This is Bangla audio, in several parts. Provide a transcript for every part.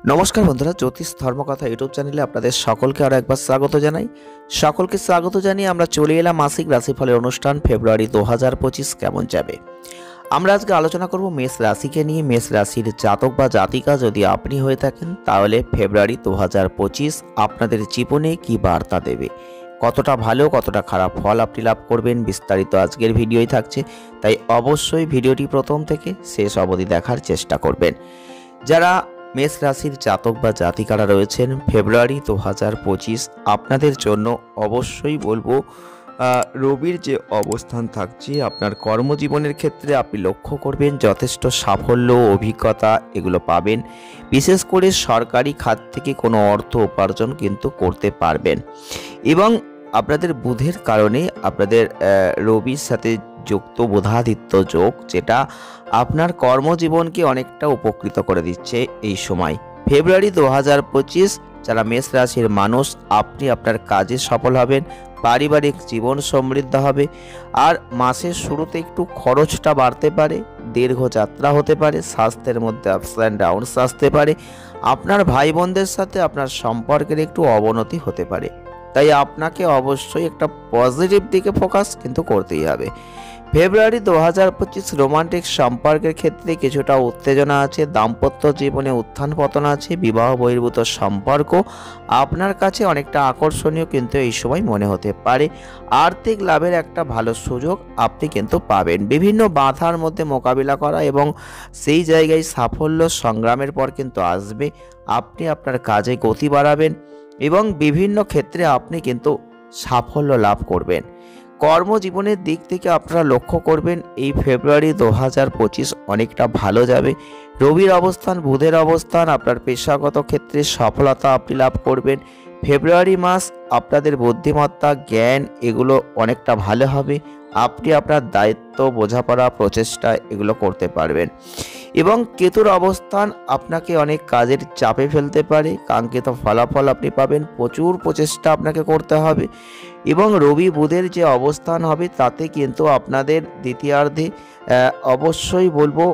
নমস্কার বন্ধুরা, জ্যোতিষ ধর্মকথা ইউটিউব চ্যানেলে আপনাদের সকলকে আরও একবার স্বাগত জানাই। সকলকে স্বাগত জানিয়ে আমরা চলে এলাম মাসিক রাশিফলের অনুষ্ঠান ফেব্রুয়ারি 2025 কেমন যাবে। আমরা আজকে আলোচনা করব মেষ রাশিকে নিয়ে। মেষ রাশির জাতক বা জাতিকা যদি আপনি হয়ে থাকেন তাহলে ফেব্রুয়ারি 2025 আপনাদের জীবনে কি বার্তা দেবে, কতটা ভালো কতটা খারাপ ফল আপনি লাভ করবেন, বিস্তারিত আজকের ভিডিওই থাকছে। তাই অবশ্যই ভিডিওটি প্রথম থেকে শেষ অবধি দেখার চেষ্টা করবেন। যারা মেষ রাশির জাতক বা জাতিকারা রয়েছেন, ফেব্রুয়ারি 2025 আপনাদের জন্য অবশ্যই বলবো রবির যে অবস্থান থাকছে আপনার কর্মজীবনের ক্ষেত্রে আপনি লক্ষ্য করবেন যথেষ্ট সাফল্য অভিজ্ঞতা এগুলো পাবেন। বিশেষ করে সরকারি খাত থেকে কোনো অর্থ উপার্জন কিন্তু করতে পারবেন এবং আপনাদের বুধের কারণে আপনাদের রবির সাথে যুক্ত বুধাদিত্য যোগ, যেটা আপনার কর্মজীবনকে অনেকটা উপকৃত করে দিচ্ছে। এই সময় ফেব্রুয়ারি 2025 যারা মেষ রাশির মানুষ, আপনি আপনার কাজে সফল হবেন, পারিবারিক জীবন সমৃদ্ধ হবে। আর মাসের শুরুতে একটু খরচটা বাড়তে পারে, দীর্ঘ যাত্রা হতে পারে, স্বাস্থ্যের মধ্যে আপস অ্যান্ড ডাউনস আসতে পারে, আপনার ভাই বোনদের সাথে আপনার সম্পর্কের একটু অবনতি হতে পারে। তাই আপনাকে অবশ্যই একটা পজিটিভ দিকে ফোকাস কিন্তু করতেই হবে। ফেব্রুয়ারি 2025 রোমান্টিক সম্পর্কের ক্ষেত্রে কিছুটা উত্তেজনা আছে, দাম্পত্য জীবনে উত্থান পতন আছে, বিবাহ বহির্ভূত সম্পর্ক আপনার কাছে অনেকটা আকর্ষণীয় কিন্তু এই সময় মনে হতে পারে। আর্থিক লাভের একটা ভালো সুযোগ আপনি কিন্তু পাবেন। বিভিন্ন বাধার মধ্যে মোকাবিলা করা এবং সেই জায়গায় সাফল্য সংগ্রামের পর কিন্তু আসবে। আপনি আপনার কাজে গতি বাড়াবেন এবং বিভিন্ন ক্ষেত্রে আপনি কিন্তু সাফল্য লাভ করবেন। কর্মজীবনের দিক থেকে আপনারা লক্ষ্য করবেন এই ফেব্রুয়ারি 2025 অনেকটা ভালো যাবে। রবির অবস্থান, বুধের অবস্থান, আপনার পেশাগত ক্ষেত্রে সফলতা আপনি লাভ করবেন। ফেব্রুয়ারি মাস আপনাদের বুদ্ধিমত্তা জ্ঞান এগুলো অনেকটা ভালো হবে। আপনি আপনার দায়িত্ব বোঝাপড়া প্রচেষ্টা এগুলো করতে পারবেন এবং কেতুর অবস্থান আপনাকে অনেক কাজের চাপে ফেলতে পারে। কাঙ্ক্ষিত ফলাফল আপনি পাবেন, প্রচুর প্রচেষ্টা আপনাকে করতে হবে এবং রবি বুধের যে অবস্থান হবে তাতে কিন্তু আপনাদের দ্বিতীয়ার্ধে অবশ্যই বলবো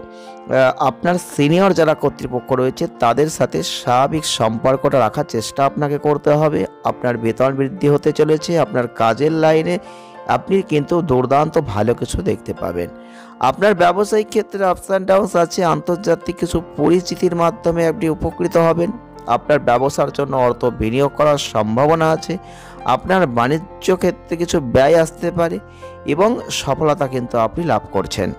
আপনার সিনিয়র যারা কর্তৃপক্ষ রয়েছে তাদের সাথে স্বাভাবিক সম্পর্কটা রাখার চেষ্টা আপনাকে করতে হবে। আপনার বেতন বৃদ্ধি হতে চলেছে, আপনার কাজের লাইনে আপনি কিন্তু দুর্দান্ত ভালো কিছু দেখতে পাবেন। আপনার ব্যবসায়িক ক্ষেত্রে আপস অ্যান্ড ডাউনস আছে, আন্তর্জাতিক কিছু পরিচিতির মাধ্যমে আপনি উপকৃত হবেন। আপনার ব্যবসার জন্য অর্থ বিনিয়োগ করার সম্ভাবনা আছে। আপনার বাণিজ্য ক্ষেত্রে কিছু ব্যয় আসতে পারে এবং সফলতা কিন্তু আপনি লাভ করছেন।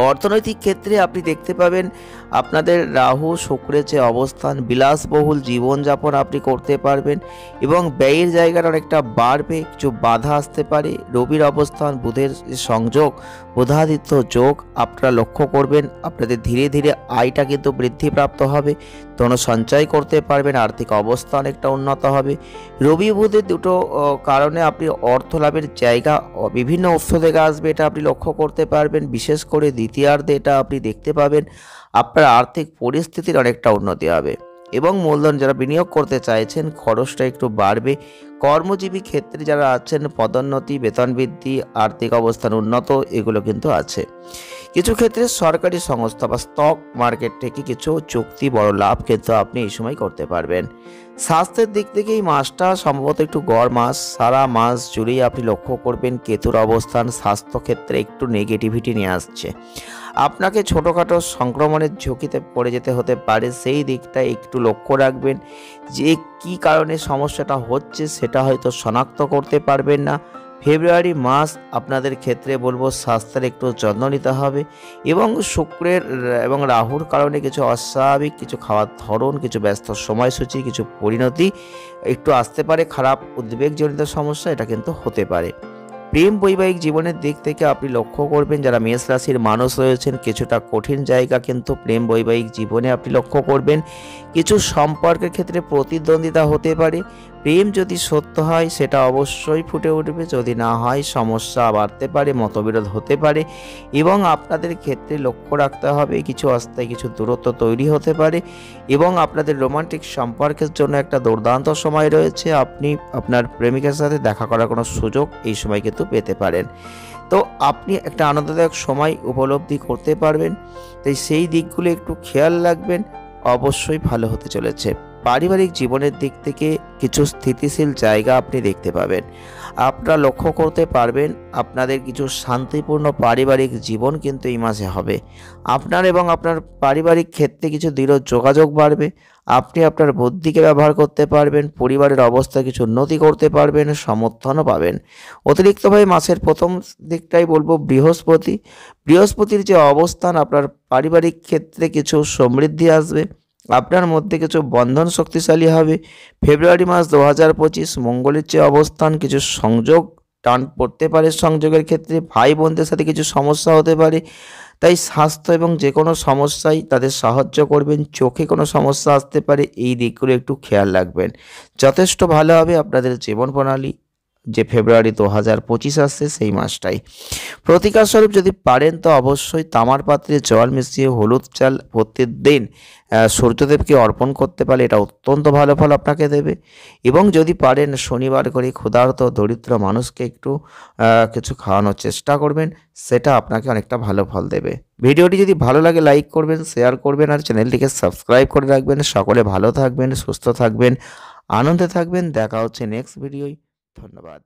অর্থনৈতিক ক্ষেত্রে আপনি দেখতে পাবেন আপনাদের রাহু শুক্রের যে অবস্থান, বিলাসবহুল জীবনযাপন আপনি করতে পারবেন এবং ব্যয়ের জায়গাটা অনেকটা বাড়বে, কিছু বাধা আসতে পারে। রবির অবস্থান, বুধের সংযোগ, বুধাদিত্য যোগ আপনারা লক্ষ্য করবেন। আপনাদের ধীরে ধীরে আয়টা কিন্তু বৃদ্ধিপ্রাপ্ত হবে, ধন সঞ্চয় করতে পারবেন, আর্থিক অবস্থা অনেকটা উন্নত হবে। রবি বুধের দুটো কারণে আপনি অর্থ লাভের জায়গা বিভিন্ন উৎস থেকে আসবে, এটা আপনি লক্ষ্য করতে পারবেন। বিশেষ করে দ্বিতীয়ার্ধে এটা আপনি দেখতে পাবেন আপনার আর্থিক পরিস্থিতির অনেকটা উন্নতি হবে এবং মূলধন যারা বিনিয়োগ করতে চাইছেন খরচটা একটু বাড়বে। কর্মজীবী ক্ষেত্রে যারা আছেন পদোন্নতি, বেতন বৃদ্ধি, আর্থিক অবস্থান উন্নত এগুলো কিন্তু আছে। কিছু ক্ষেত্রে সরকারি সংস্থা বা স্টক মার্কেট থেকে কিছু চুক্তি বড় লাভ কিন্তু আপনি এই সময় করতে পারবেন। স্বাস্থ্যের দিক থেকে এই মাসটা সম্ভবত একটু গড় মাস, সারা মাস জুড়েই আপনি লক্ষ্য করবেন কেতুর অবস্থান স্বাস্থ্যক্ষেত্রে একটু নেগেটিভিটি নিয়ে আসছে। আপনাকে ছোটোখাটো সংক্রমণের ঝুঁকিতে পড়ে যেতে হতে পারে, সেই দিকটা একটু লক্ষ্য রাখবেন। যে কি কারণে সমস্যাটা হচ্ছে সেটা হয়তো শনাক্ত করতে পারবেন না। ফেব্রুয়ারি মাস আপনাদের ক্ষেত্রে বলবো স্বাস্থ্যের একটু যত্ন নিতে হবে এবং শুক্রের এবং রাহুর কারণে কিছু অস্বাভাবিক কিছু খাওয়ার ধরন, কিছু ব্যস্ত সময়সূচি, কিছু পরিণতি একটু আসতে পারে। খারাপ উদ্বেগজনিত সমস্যা এটা কিন্তু হতে পারে। প্রেম বৈবাহিক জীবনের দিক থেকে আপনি লক্ষ্য করবেন যারা মেষ রাশির মানুষ রয়েছেন কিছুটা কঠিন জায়গা কিন্তু প্রেম বৈবাহিক জীবনে আপনি লক্ষ্য করবেন। কিছু সম্পর্কের ক্ষেত্রে প্রতিদ্বন্দ্বিতা হতে পারে। প্রেম যদি সত্য হয় সেটা অবশ্যই ফুটে উঠবে, যদি না হয় সমস্যা বাড়তে পারে, মতবিরোধ হতে পারে এবং আপনাদের ক্ষেত্রে লক্ষ্য রাখতে হবে কিছু অস্থায়ী কিছু দূরত্ব তৈরি হতে পারে এবং আপনাদের রোমান্টিক সম্পর্কের জন্য একটা দুর্দান্ত সময় রয়েছে। আপনি আপনার প্রেমিকার সাথে দেখা করার কোনো সুযোগ এই সময় কিন্তু পেতে পারেন। তো আপনি একটা আনন্দদায়ক সময় উপলব্ধি করতে পারবেন। তাই সেই দিকগুলো একটু খেয়াল রাখবেন। অবশ্যই ভালো হতে চলেছে। পারিবারিক জীবনের দিক থেকে কিছু স্থিতিশীল জায়গা আপনি দেখতে পাবেন। আপনারা লক্ষ্য করতে পারবেন আপনাদের কিছু শান্তিপূর্ণ পারিবারিক জীবন কিন্তু এই মাসে হবে। আপনার এবং আপনার পারিবারিক ক্ষেত্রে কিছু দৃঢ় যোগাযোগ বাড়বে। আপনি আপনার বুদ্ধিকে ব্যবহার করতে পারবেন, পরিবারের অবস্থায় কিছু উন্নতি করতে পারবেন, সমর্থনও পাবেন। অতিরিক্তভাবে মাসের প্রথম দিকটাই বলবো বৃহস্পতির যে অবস্থান আপনার পারিবারিক ক্ষেত্রে কিছু সমৃদ্ধি আসবে। আপনার মধ্যে কিছু বন্ধন শক্তিশালী হবে। ফেব্রুয়ারি মাস 2025 মঙ্গলের যে অবস্থান কিছু সংযোগ টান পড়তে পারে। সংযোগের ক্ষেত্রে ভাই বোনদের সাথে কিছু সমস্যা হতে পারে, তাই স্বাস্থ্য এবং যে কোনো সমস্যায় তাদের সাহায্য করবেন। চোখে কোনো সমস্যা আসতে পারে, এই দিকগুলো একটু খেয়াল রাখবেন। যথেষ্ট ভালো হবে আপনাদের জীবন প্রণালী যে ফেব্রুয়ারি 2025 আসছে সেই মাসটাই। প্রতিকার স্বরূপ যদি পারেন তো অবশ্যই তামার পাত্রে জল মিশিয়ে হলুদ চাল প্রতিদিন সূর্যদেবকে অর্পণ করতে পারলে এটা অত্যন্ত ভালো ফল আপনাকে দেবে। এবং যদি পারেন শনিবার করে ক্ষুধার্ত দরিদ্র মানুষকে একটু কিছু খাওয়ানোর চেষ্টা করবেন, সেটা আপনাকে অনেকটা ভালো ফল দেবে। ভিডিওটি যদি ভালো লাগে লাইক করবেন, শেয়ার করবেন আর চ্যানেলটিকে সাবস্ক্রাইব করে রাখবেন। সকলে ভালো থাকবেন, সুস্থ থাকবেন, আনন্দে থাকবেন। দেখা হচ্ছে নেক্সট ভিডিওয়। ধন্যবাদ।